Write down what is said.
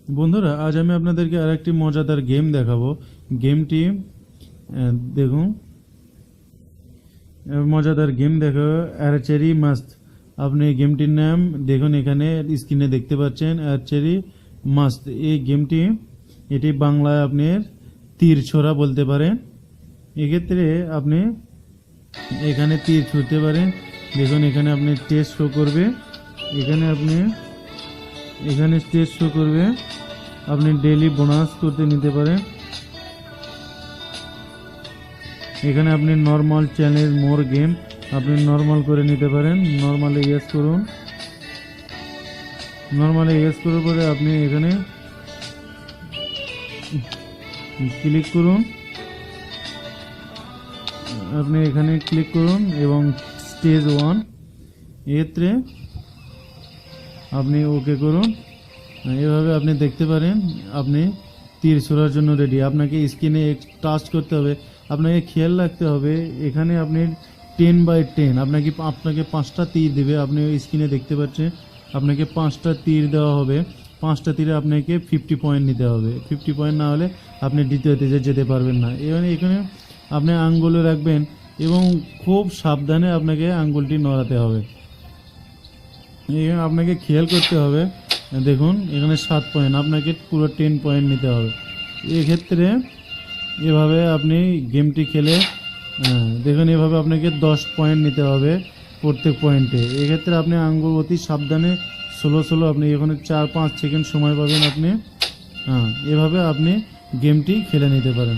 বন্ধুরা, আজ আমি আপনাদেরকে আরেকটি মজাদার গেম দেখাবো। গেমটি দেখুন, মজাদার গেম দেখাবো আর্চারি মাস্ট। আপনি গেমটির নাম দেখুন, এখানে স্ক্রিনে দেখতে পাচ্ছেন আর্চারি মাস্ট। এই গেমটি এটি বাংলায় আপনি তীর ছোড়া বলতে পারেন। এক্ষেত্রে আপনি এখানে তীর ছুঁতে পারেন। দেখুন, এখানে আপনি টেস্ট শো করবে, এখানে টেস্ট শো করবে। আপনি ডেইলি বোনাস করতে নিতে পারেন। এখানে আপনি নর্মাল চ্যালেঞ্জ মোর গেম আপনি নর্মাল করে নিতে পারেন। নর্মালে ইয়েস করুন। নর্মালে ইয়েস করার পরে আপনি এখানে ক্লিক করুন। আপনি এখানে ক্লিক করুন এবং স্টেজ 1 এক্ষেত্রে আপনি ওকে করুন। এভাবে আপনি দেখতে পারেন আপনি তীর ছোড়ার জন্য রেডি। আপনাকে স্ক্রিনে টাচ করতে হবে। আপনাকে খেয়াল রাখতে হবে এখানে আপনি 10/10 আপনাকে 5টা তীর দেবে। আপনি স্ক্রিনে দেখতে পাচ্ছেন আপনাকে 5টা তীর দেওয়া হবে। 5টা তীরে আপনাকে 50 পয়েন্ট নিতে হবে। 50 পয়েন্ট না হলে আপনি দ্বিতীয়তে যেতে পারবেন না। এখানে আপনি আঙ্গুলে রাখবেন এবং খুব সাবধানে আপনাকে আঙ্গুলটি নড়াতে হবে। এখানে আপনাকে খেয়াল করতে হবে। দেখুন, এখানে 7 পয়েন্ট, আপনাকে পুরো 10 পয়েন্ট নিতে হবে। এক্ষেত্রে এভাবে আপনি গেমটি খেলে দেখুন, এভাবে আপনাকে 10 পয়েন্ট নিতে হবে প্রত্যেক পয়েন্টে। এক্ষেত্রে আপনি আঙ্গুল অতি সাবধানে স্লো আপনি এখানে 4-5 সেকেন্ড সময় পাবেন আপনি। এভাবে আপনি গেমটি খেলে নিতে পারেন।